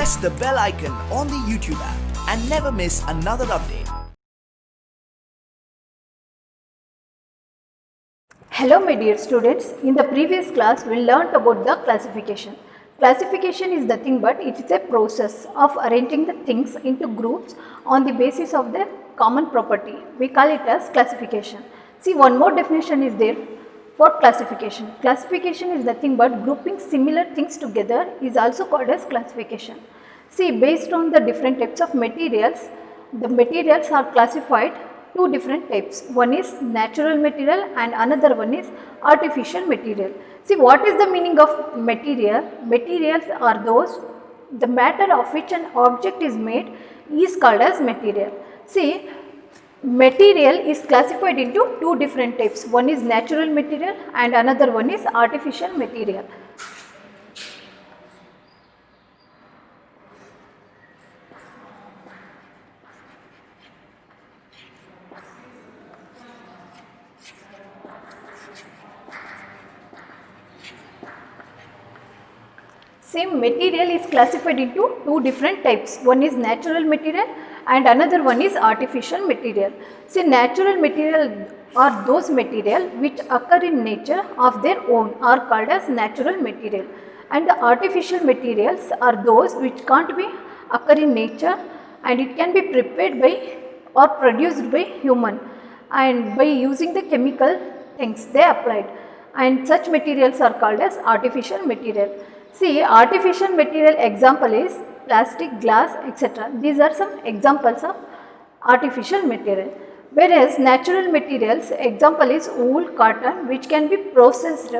press the bell icon on the YouTube app and never miss another update. Hello my dear students, in the previous class we learnt about the classification. Classification is nothing but it is a process of arranging the things into groups on the basis of their common property. We call it as classification. See, one more definition is there for classification. Classification is nothing but grouping similar things together is also called as classification. See, based on the different types of materials, the materials are classified two different types. One is natural material and another one is artificial material. See, what is the meaning of material? Materials are those, the matter of which an object is made is called as material. See, material is classified into two different types. One is natural material and another one is artificial material. Same material is classified into two different types. One is natural material and another one is artificial material. See, natural material are those material which occur in nature of their own are called as natural material, and the artificial materials are those which can't be occur in nature and it can be prepared by or produced by human and by using the chemical things they applied, and such materials are called as artificial material. See, artificial material example is plastic, glass, etc. These are some examples of artificial material. Whereas natural materials example is wool, cotton, which can be processed,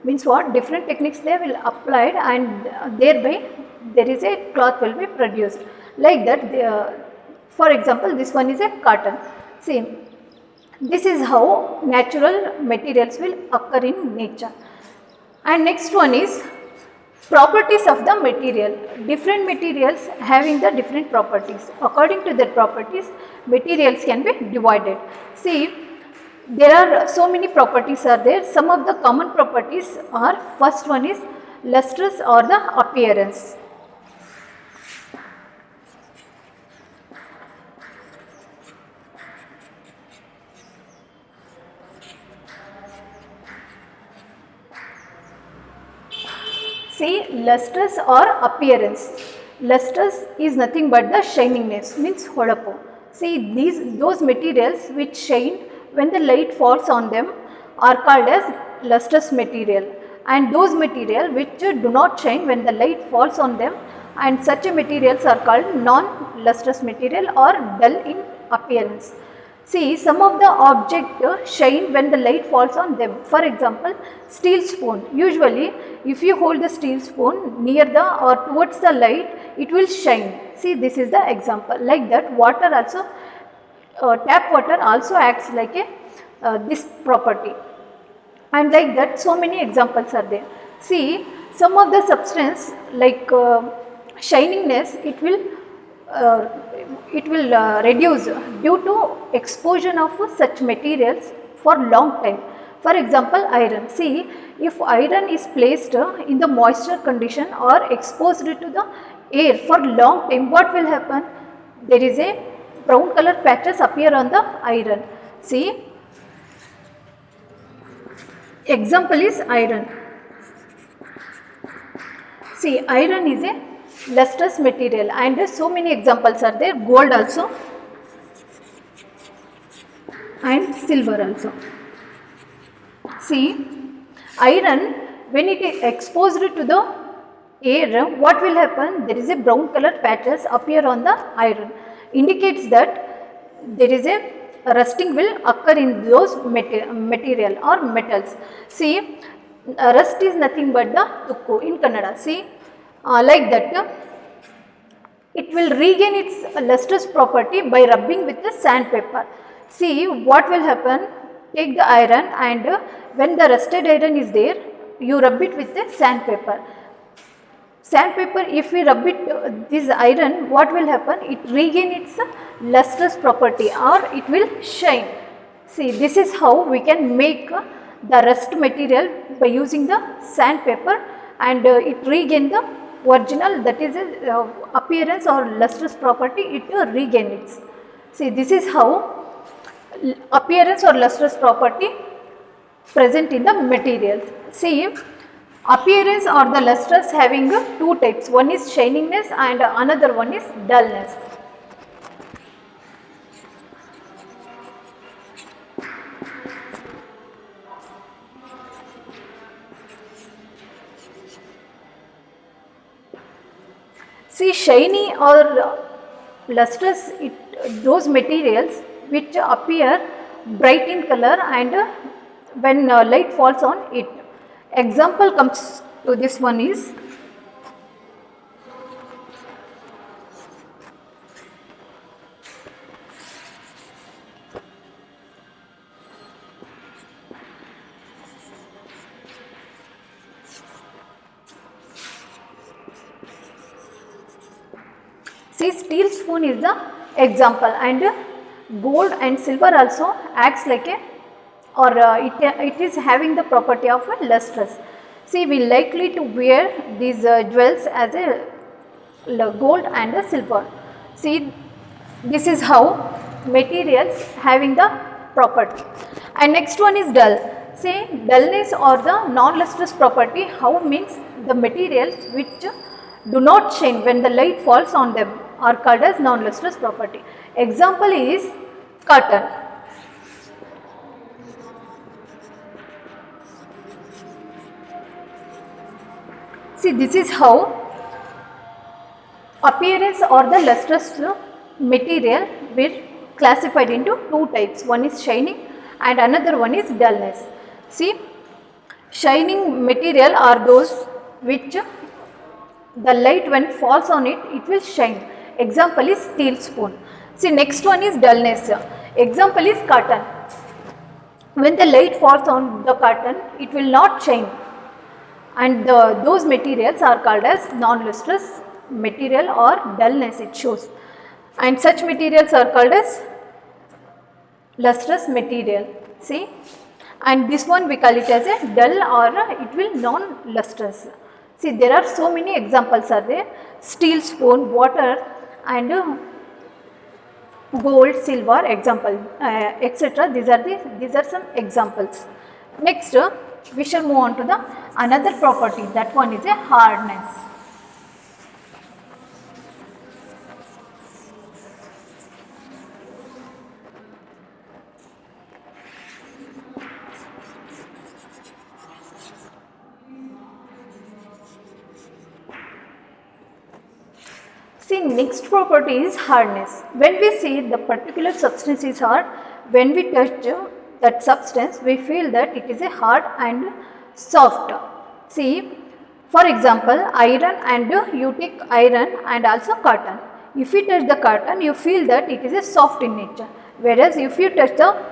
means what, different techniques they will applied and thereby there is a cloth will be produced. Like that, for example, this one is a cotton. See, this is how natural materials will occur in nature. And next one is properties of the material. Different materials having the different properties. According to their properties, materials can be divided. See, there are so many properties are there. Some of the common properties are, first one is lustrous or the appearance. See, lustrous or appearance. Lustrous is nothing but the shiningness, means holapu. See, those materials which shine when the light falls on them are called as lustrous material, and those material which do not shine when the light falls on them, and such materials are called non-lustrous material or dull in appearance. See, some of the objects shine when the light falls on them. For example, steel spoon. Usually, if you hold the steel spoon near the or towards the light, it will shine. See, this is the example. Like that, water also, tap water also acts like a this property. And like that, so many examples are there. See, some of the substance like shiningness, it will reduce due to exposure of such materials for long time. For example, iron. See, if iron is placed in the moisture condition or exposed to the air for long time, what will happen? There is a brown color patches appear on the iron. See, example is iron. See, iron is a lustrous material and so many examples are there. Gold also and silver also. See, iron, when it is exposed to the air, what will happen? There is a brown color patches appear on the iron, indicates that there is a rusting will occur in those material or metals. See, rust is nothing but the tukku in Kannada. See, like that, it will regain its lustrous property by rubbing with the sandpaper. See, what will happen? Take the iron and when the rusted iron is there, you rub it with the sandpaper. Sandpaper, if we rub it this iron, what will happen? It regain its lustrous property or it will shine. See, this is how we can make the rust material by using the sandpaper and it regain the original, that is appearance or lustrous property, it regains. See, this is how appearance or lustrous property present in the materials. See, appearance or the lustrous having two types, one is shiningness and another one is dullness. See, shiny or lustrous, those materials which appear bright in color and when light falls on it. Example comes to this one is see, steel spoon is the example, and gold and silver also acts like a or it is having the property of a lustrous. See, we likely to wear these jewels as a gold and a silver. See, this is how materials having the property. And next one is dull. Say, dullness or the non-lustrous property, how means the materials which do not shine when the light falls on them are called as non-lustrous property. Example is cotton. See, this is how appearance or the lustrous material were classified into two types. One is shining and another one is dullness. See, shining material are those which the light when falls on it, it will shine. Example is steel spoon. See, next one is dullness. Example is cotton. When the light falls on the cotton, it will not shine. And those materials are called as non-lustrous material or dullness it shows, and such materials are called as lustrous material. See, and this one we call it as a dull or it will non-lustrous. See, there are so many examples are there: steel spoon, water, and gold, silver example, etc. These are some examples. Next, we shall move on to the another property, that one is a hardness. See, next property is hardness. When we see the particular substance is hard, when we touch that substance, we feel that it is a hard and soft. See, for example, iron, and you take iron and also cotton. If you touch the cotton, you feel that it is a soft in nature. Whereas if you touch the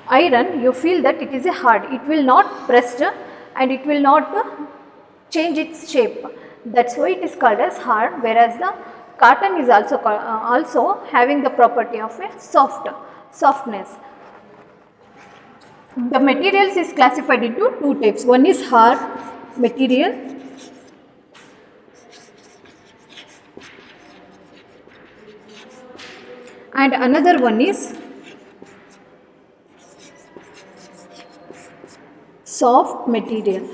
iron, you feel that it is a hard. It will not press and it will not change its shape. That's why it is called as hard. Whereas the cotton is also having the property of a softness. The materials is classified into two types. One is hard material and another one is soft material.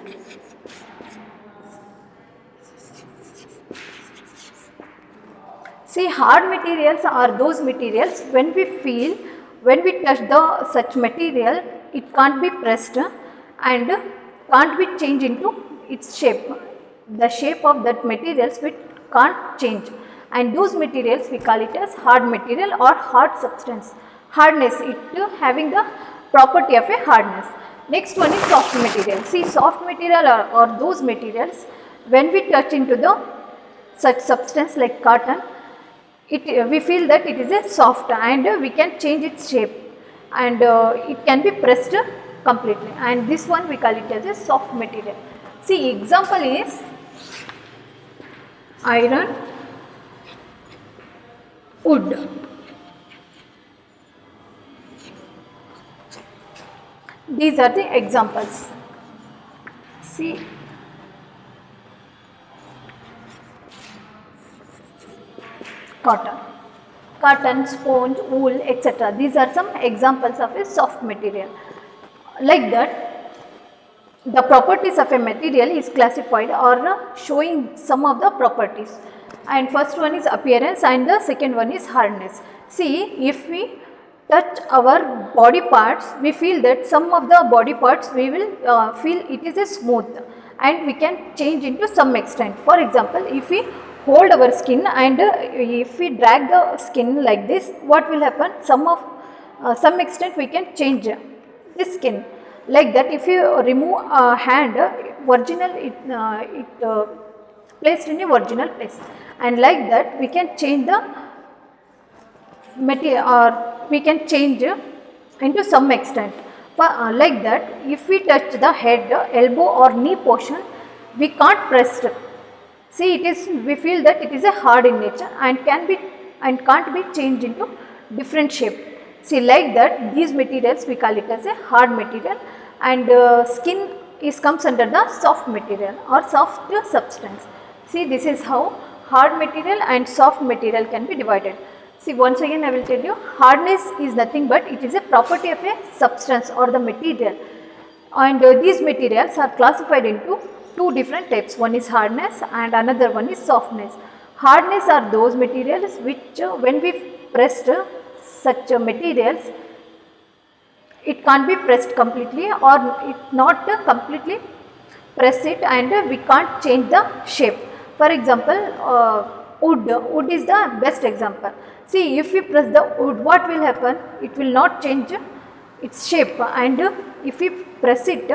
See, hard materials are those materials when we touch the such material, it can't be pressed and can't be changed into its shape. The shape of that materials which can't change, and those materials we call it as hard material or hard substance. Hardness, it having the property of a hardness. Next one is soft material. See, soft material are those materials when we touch into the such substance like cotton, we feel that it is a soft and we can change its shape and it can be pressed completely, and this one we call it as a soft material. See, example is iron, wood. These are the examples. See, cotton. Cotton, sponge, wool, etc. These are some examples of a soft material. Like that, the properties of a material is classified or showing some of the properties. And first one is appearance and the second one is hardness. See, if we touch our body parts, we feel that some of the body parts we will feel it is a smooth and we can change into some extent. For example, if we hold our skin and if we drag the skin like this, what will happen? Some extent we can change this skin. Like that, if you remove a hand, virginal it placed in a virginal place, and like that we can change the material or we can change into some extent. Like that, if we touch the head, elbow or knee portion, we can't press it. See, we feel that it is a hard in nature and can't be changed into different shape. See, like that, these materials we call it as a hard material, and skin comes under the soft material or soft substance. See, this is how hard material and soft material can be divided. See, once again I will tell you, hardness is nothing but it is a property of a substance or the material, and these materials are classified into two different types. One is hardness and another one is softness. Hardness are those materials which when we pressed such materials, it can't be pressed completely or it not completely press it, and we can't change the shape. For example, wood is the best example. See, if we press the wood, what will happen? It will not change its shape, and if we press it,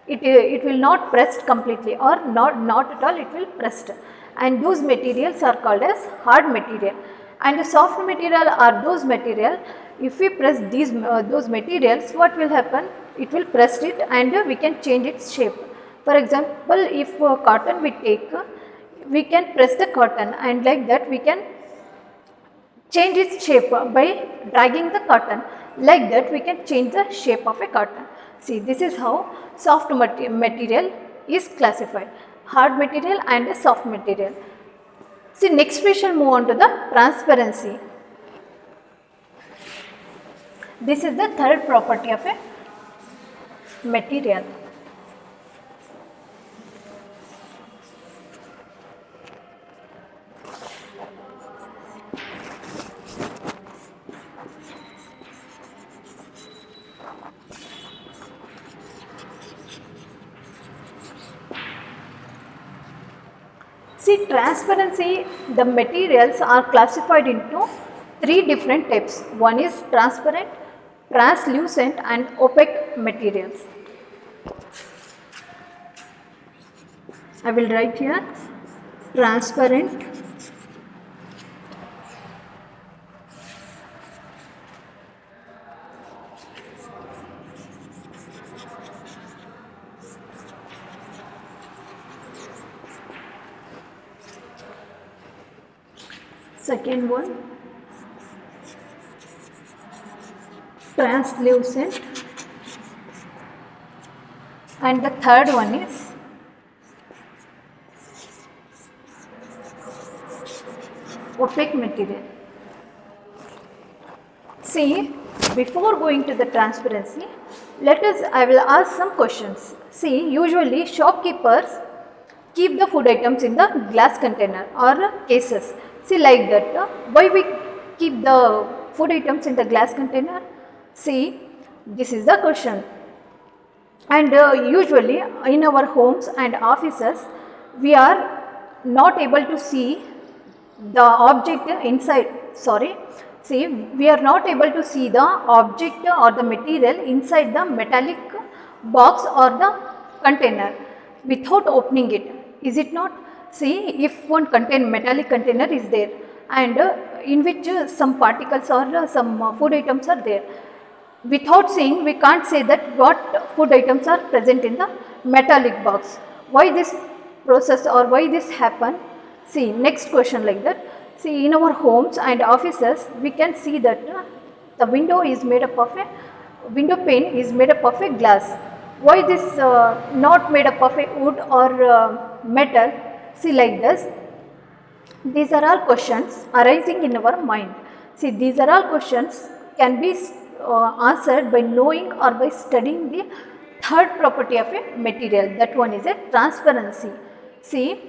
it will not pressed completely or not at all, it will pressed, and those materials are called as hard material. And the soft material are those material, if we press those materials, what will happen? It will press it and we can change its shape. For example, if cotton we take, we can press the cotton, and like that we can change its shape by dragging the cotton. Like that we can change the shape of a cotton. See, this is how soft material is classified, hard material and a soft material. See, next we shall move on to the transparency. This is the third property of a material. See, transparency, the materials are classified into three different types. One is transparent, translucent and opaque materials. I will write here transparent, second one translucent, and the third one is opaque material. See, before going to the transparency, I will ask some questions. See, usually shopkeepers keep the food items in the glass container or cases. See, like that, why we keep the food items in the glass container? See, this is the question. And usually in our homes and offices, we are not able to see the object inside, see, we are not able to see the object or the material inside the metallic box or the container without opening it, is it not? See, if one metallic container is there and in which some particles or some food items are there, without seeing we can't say that what food items are present in the metallic box. Why this process or why this happen? See, next question like that. See, in our homes and offices, we can see that the window is made up of window pane is made up of a glass. Why this not made up of a wood or metal? See, like this, These are all questions arising in our mind. See, these are all questions can be answered by knowing or by studying the third property of a material. That one is a transparency. See,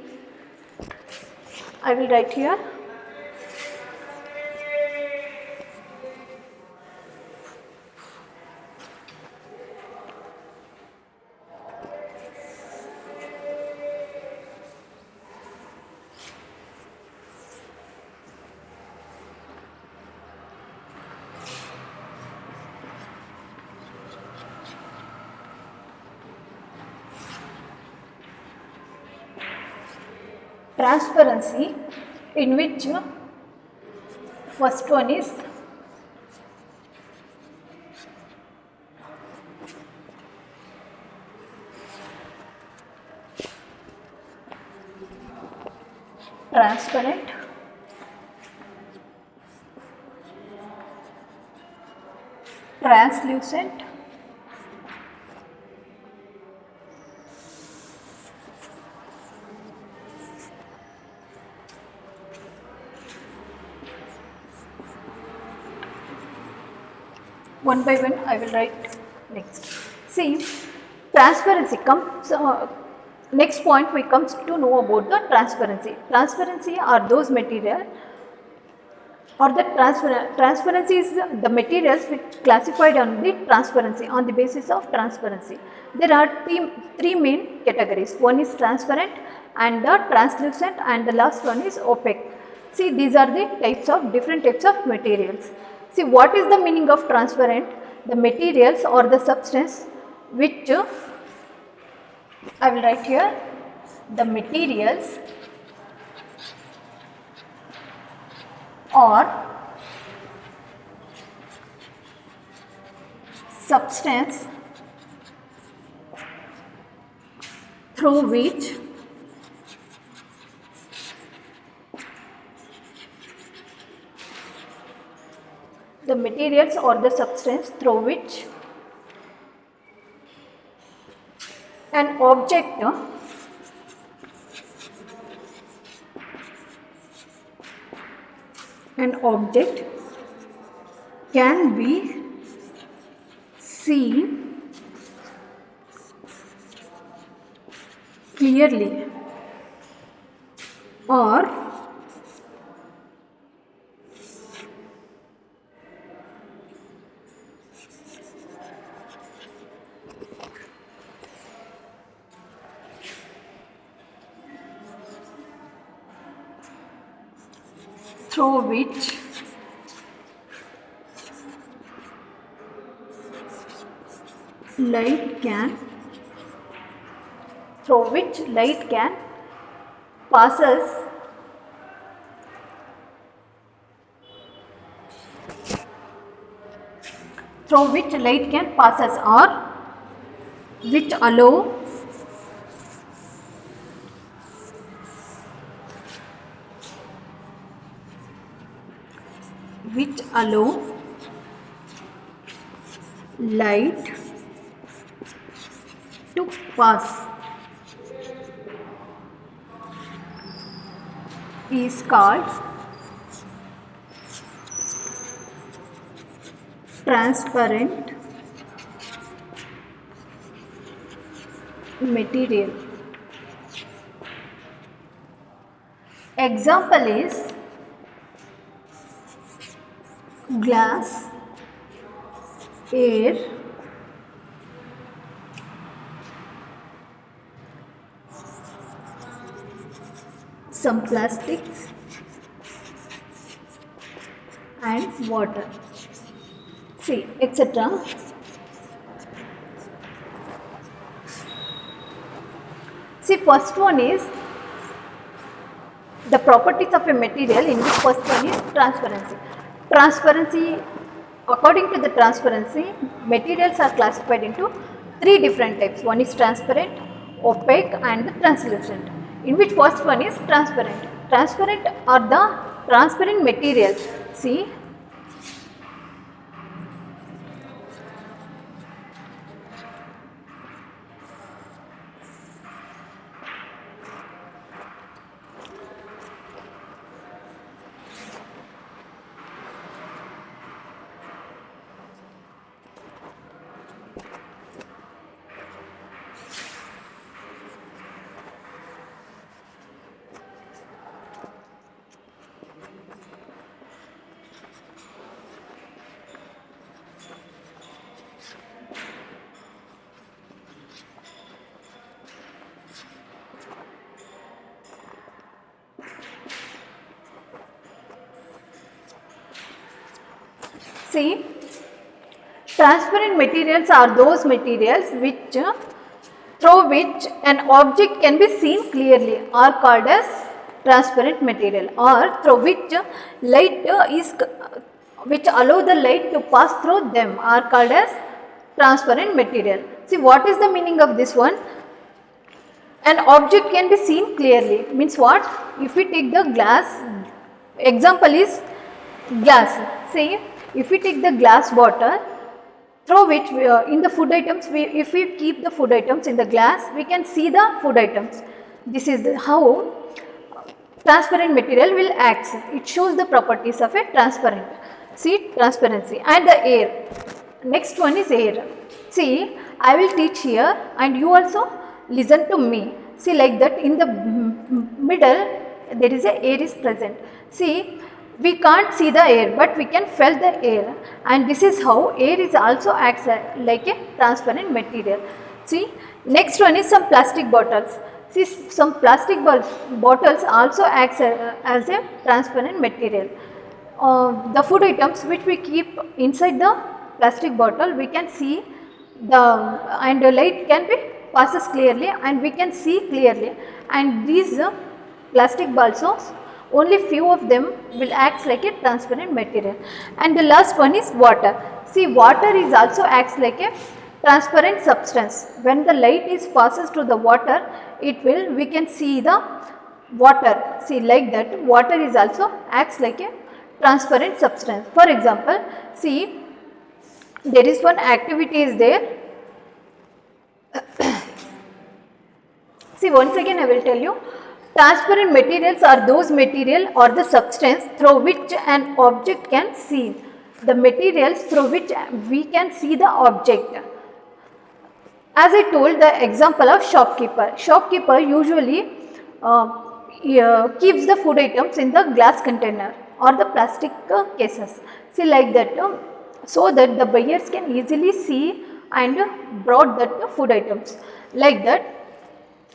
I will write here. Transparency, in which first one is transparent, translucent, one by one I will write next. See, transparency comes, next point we comes to know about the transparency. Transparency are those material or the transparency is the materials which classified on the transparency, on the basis of transparency. There are three main categories. One is transparent and the translucent, and the last one is opaque. See, these are the different types of materials. See, what is the meaning of transparent? The materials or the substance which I will write here, the materials or substance through which the materials or the substance through which an object can be seen clearly or through which light can passes or which allow light to pass is called transparent material. Example is glass, air, some plastics and water, see, etc. See, first one is the properties of a material, in which first one is transparency. Transparency, according to the transparency, materials are classified into three different types. One is transparent, opaque and translucent, in which first one is transparent. Transparent are the transparent materials. See, See, transparent materials are those materials which through which an object can be seen clearly are called as transparent material, or through which light which allow the light to pass through them are called as transparent material. See, what is the meaning of this one? An object can be seen clearly means what? If we take the glass, example is glass. See, if we take the glass bottle through which in the food items, if we keep the food items in the glass, we can see the food items. This is how transparent material will act. It shows the properties of a transparent. See, transparency. And the air. Next one is air. See, I will teach here and you also listen to me. See, like that in the middle there is a air is present. See, we can't see the air but we can feel the air, and this is how air is also acts like a transparent material. See, next one is some plastic bottles. See, some plastic bottles also acts as a transparent material. The food items which we keep inside the plastic bottle, we can see the, and the light can be passes clearly and we can see clearly, and these plastic balls, only few of them will act like a transparent material. And the last one is water. See, water is also acts like a transparent substance. When the light is passes to the water, it will, we can see the water. See, like that water is also acts like a transparent substance. For example, see, there is one activity is there. See, once again I will tell you, transparent materials are those material or the substance through which an object can see. The materials through which we can see the object. As I told the example of shopkeeper. Shopkeeper usually keeps the food items in the glass container or the plastic cases. See, like that, so that the buyers can easily see and brought that food items like that,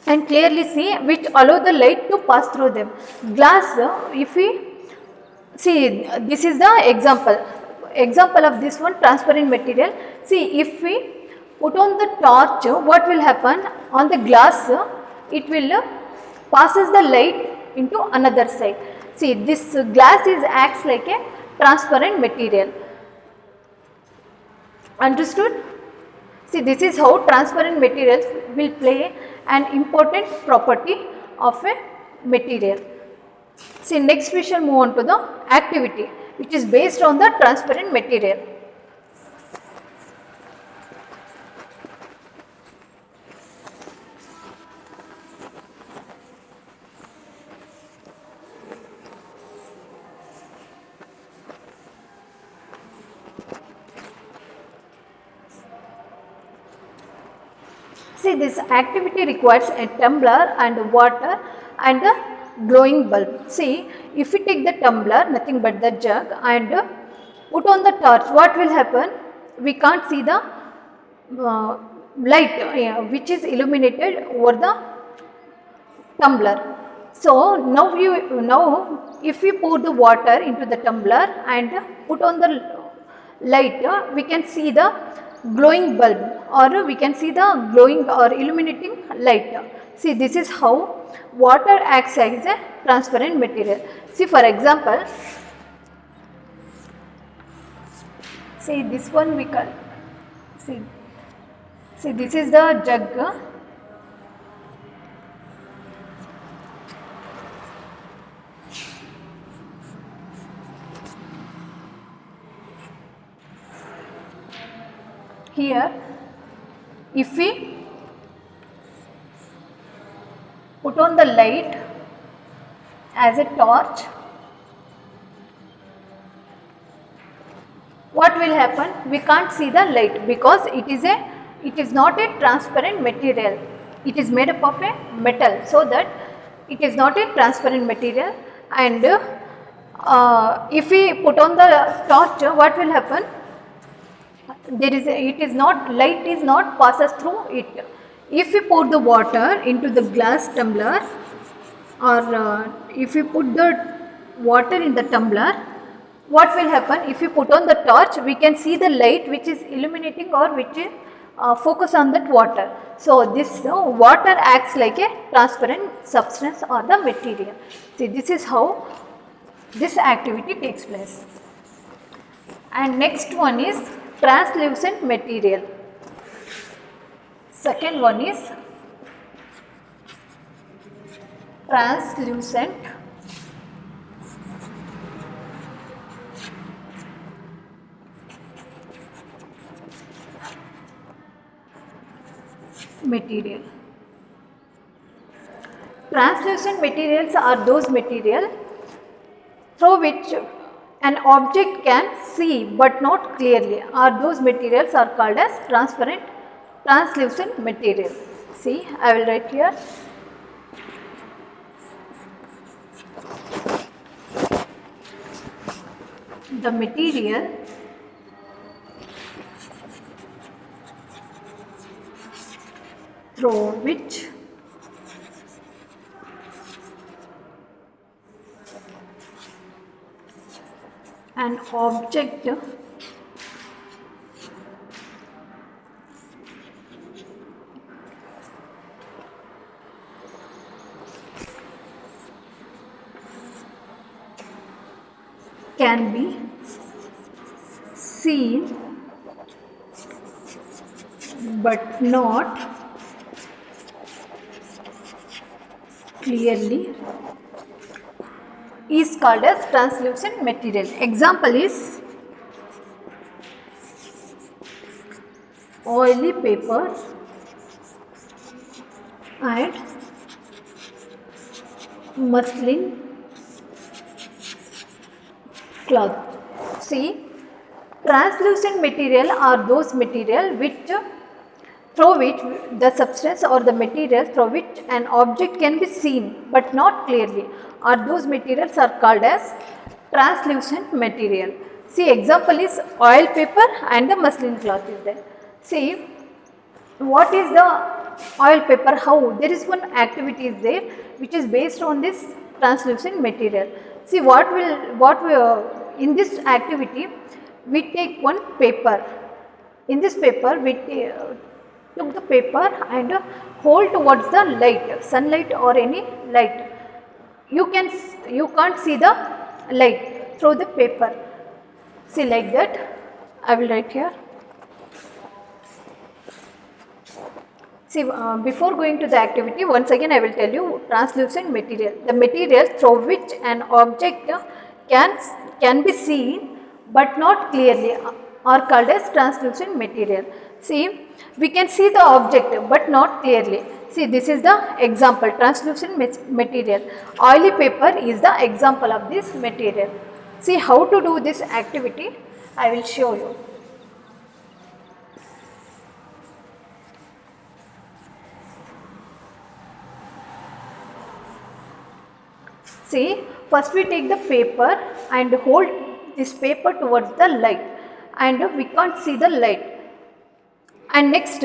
and clearly see, which allow the light to pass through them. Glass, if we see, this is the example of this one transparent material. See, if we put on the torch, what will happen on the glass? It will passes the light into another side. See, this glass is acts like a transparent material. Understood? See, this is how transparent materials will play an important property of a material. See, next we shall move on to the activity which is based on the transparent material. See, this activity requires a tumbler and water and a glowing bulb. See, if we take the tumbler, nothing but the jug, and put on the torch, what will happen? We can't see the light which is illuminated over the tumbler. So now if we pour the water into the tumbler and put on the light, we can see the glowing bulb, or we can see the glowing or illuminating light. See, this is how water acts as a transparent material. See, for example, see this one we can see this is the jug. Here, if we put on the light as a torch, what will happen? We can't see the light because it is not a transparent material. It is made up of a metal, so that it is not a transparent material. And if we put on the torch, what will happen? Light is not passes through it. If we pour the water into the glass tumbler, or if we put the water in the tumbler, what will happen if you put on the torch, we can see the light which is illuminating or which is focus on that water. So this water acts like a transparent substance or the material. See, this is how this activity takes place. And next one is translucent material. Second one is translucent material. Translucent materials are those material through which an object can see but not clearly, or those materials are called as translucent material. See, I will write here. The material through which an object can be seen but not clearly is called as translucent material. Example is oily paper and muslin cloth. See, translucent material are those material which through which the substance or the material through which an object can be seen but not clearly, or those materials are called as translucent material. See, example is oil paper and the muslin cloth is there. See, what is the oil paper? How? There is one activity is there which is based on this translucent material. See, in this activity we take one paper. In this paper we took the paper and hold towards the light, sunlight or any light. You can't see the light through the paper. See, like that. I will write here. See, before going to the activity, once again I will tell you translucent material. The material through which an object can be seen but not clearly are called as translucent material. See, we can see the object but not clearly. See, this is the example, translucent material. Oily paper is the example of this material. See, how to do this activity, I will show you. See, first we take the paper and hold this paper towards the light, and we can't see the light. And next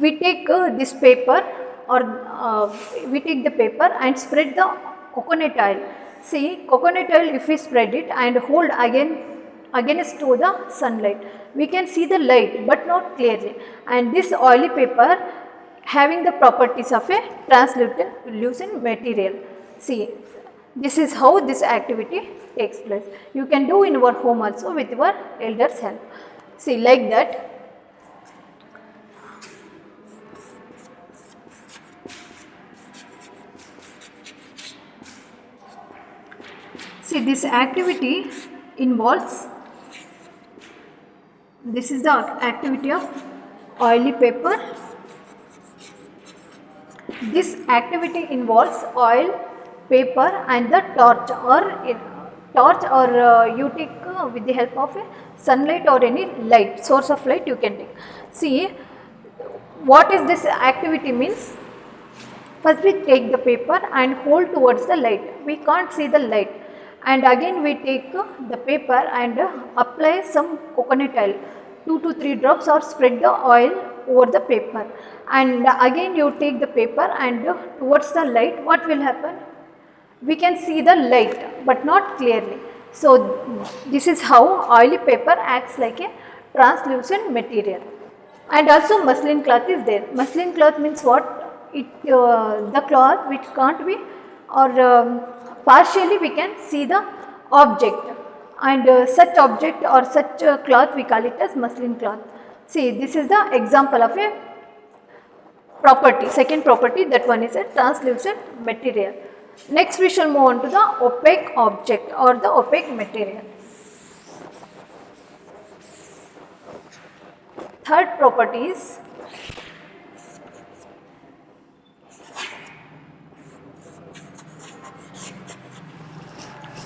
we take this paper, or we take the paper and spread the coconut oil. See, coconut oil, if we spread it and hold against to the sunlight, we can see the light but not clearly. And this oily paper having the properties of a translucent material. See, this is how this activity takes place. You can do in your home also with your elders' help. See, like that. See, this activity involves, this is the activity of oily paper. This activity involves oil, paper and the torch, or you take with the help of a sunlight or any light, source of light you can take. See, what is this activity means? First we take the paper and hold towards the light. We can't see the light. And again we take the paper and apply some coconut oil, 2 to 3 drops, or spread the oil over the paper. And again you take the paper and towards the light, what will happen? We can see the light but not clearly. So this is how oily paper acts like a translucent material. And also muslin cloth is there. Muslin cloth means what? The cloth which can't be, or partially we can see the object, and such object or such cloth we call it as muslin cloth. See, this is the example of a property, second property, that one is a translucent material. Next we shall move on to the opaque object or the opaque material. Third property is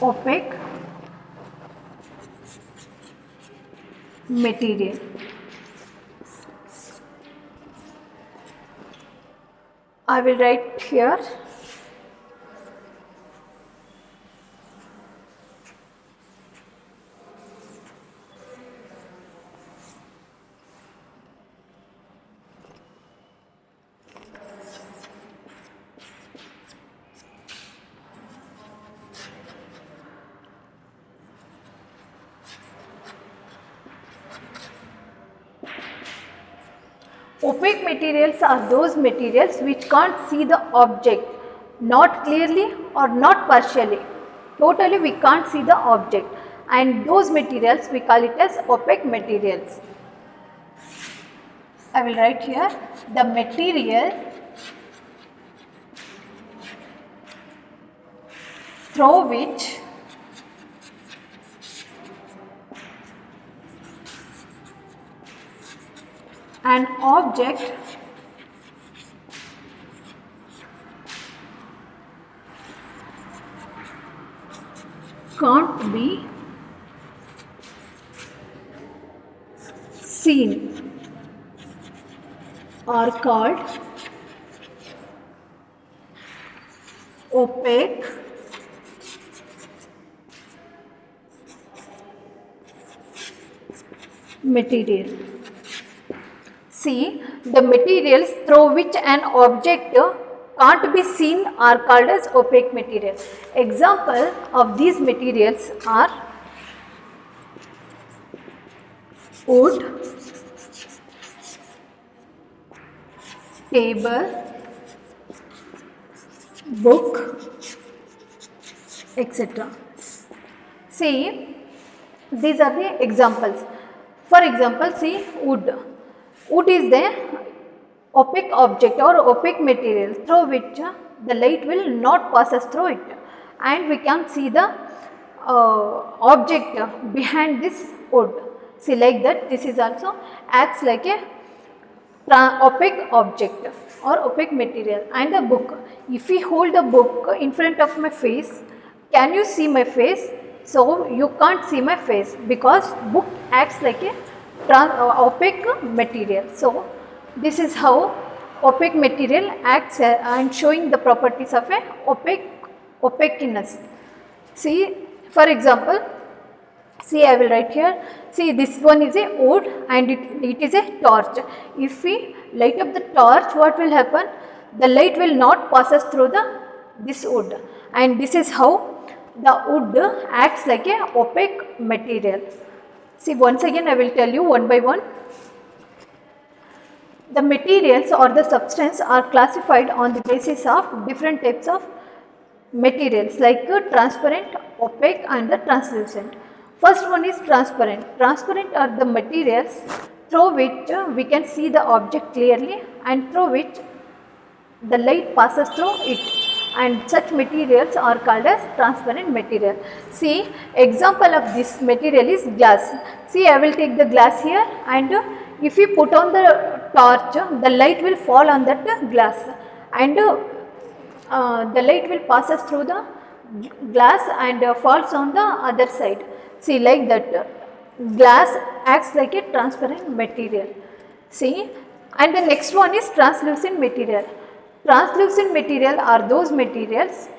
opaque material. I will write here opaque materials are those materials which can't see the object, not clearly or not partially. Totally we can't see the object, and those materials we call it as opaque materials. I will write here the material through which an object can't be seen are called opaque material. See, the materials through which an object can't be seen are called as opaque material. Example of these materials are wood, table, book, etc. See, these are the examples. For example, see wood. Wood is the opaque object or opaque material through which the light will not passes through it, and we can see the object behind this wood. See, like that, this is also acts like a opaque object or opaque material. And the book, if we hold the book in front of my face, can you see my face? So you can't see my face because book acts like a opaque material. So this is how opaque material acts and showing the properties of a opaqueness. See, for example, see, I will write here. See, this one is a wood and it is a torch. If we light up the torch, what will happen? The light will not passes through this wood, and this is how the wood acts like a opaque material. See, once again I will tell you one by one. The materials or the substance are classified on the basis of different types of materials like transparent, opaque and the translucent. First one is transparent. Transparent are the materials through which we can see the object clearly and through which the light passes through it, and such materials are called as transparent material. See, example of this material is glass. See, I will take the glass here, and if we put on the torch, the light will fall on that glass, and the light will passes through the glass and falls on the other side. See, like that, glass acts like a transparent material. See, and the next one is translucent material. Translucent material are those materials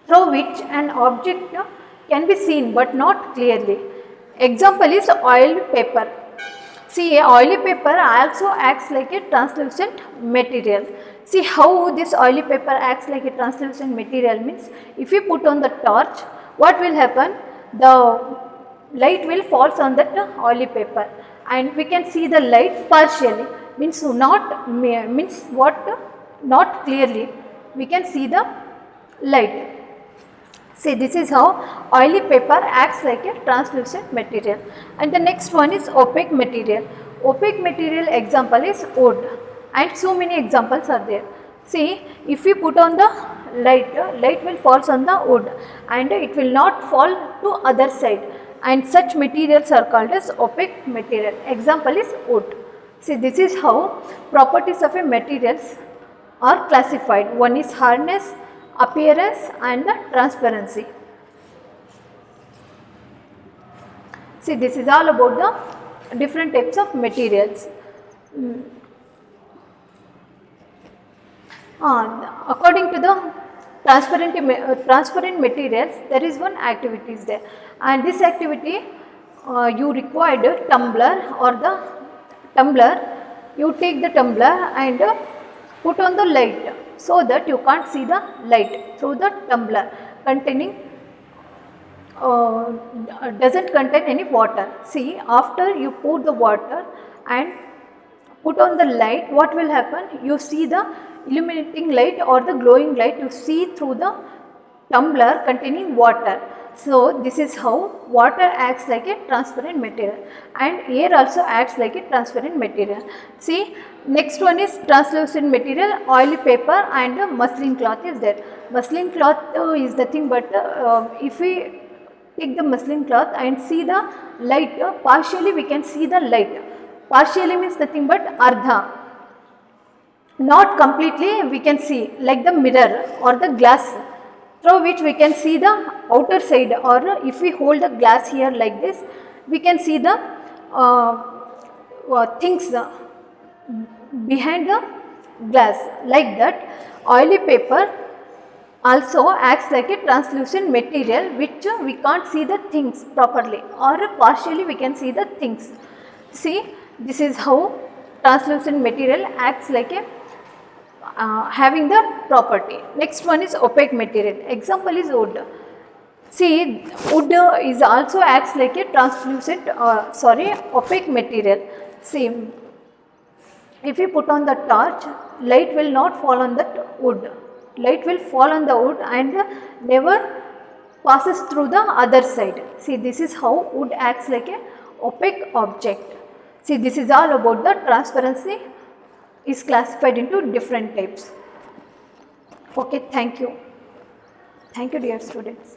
through which an object can be seen but not clearly. Example is oil paper. See, oily paper also acts like a translucent material. See how this oily paper acts like a translucent material means, if we put on the torch, what will happen? the light will falls on that oily paper, and we can see the light partially, means means what, not clearly we can see the light. See, this is how oily paper acts like a translucent material. And the next one is opaque material. Opaque material example is wood, and so many examples are there. See, if we put on the light will falls on the wood and it will not fall to other side, and such materials are called as opaque material. Example is wood. See, this is how properties of a materials are classified. One is hardness, appearance, and the transparency. See, this is all about the different types of materials. According to the transparent materials, there is one activity is there, and this activity you required a tumbler or the tumbler. You take the tumbler and put on the light so that you can't see the light through the tumbler containing doesn't contain any water. See, after you pour the water and put on the light, what will happen? You see the illuminating light or the glowing light, you see through the tumbler containing water. So, this is how water acts like a transparent material, and air also acts like a transparent material. See, next one is translucent material, oily paper and muslin cloth is there. Muslin cloth is nothing but if we take the muslin cloth and see the light, partially we can see the light. Partially means nothing but ardha. Not completely we can see, like the mirror or the glass through which we can see the outer side, or if we hold the glass here like this, we can see the things behind the glass. Like that, oily paper also acts like a translucent material which we can't see the things properly, or partially we can see the things. See, this is how translucent material acts like a having the property. Next one is opaque material. Example is wood. See, wood is also acts like a translucent opaque material. See, if we put on the torch, light will not fall on that wood. Light will fall on the wood and never passes through the other side. See, this is how wood acts like a opaque object. See, this is all about the transparency is classified into different types. Okay, thank you. Thank you, dear students.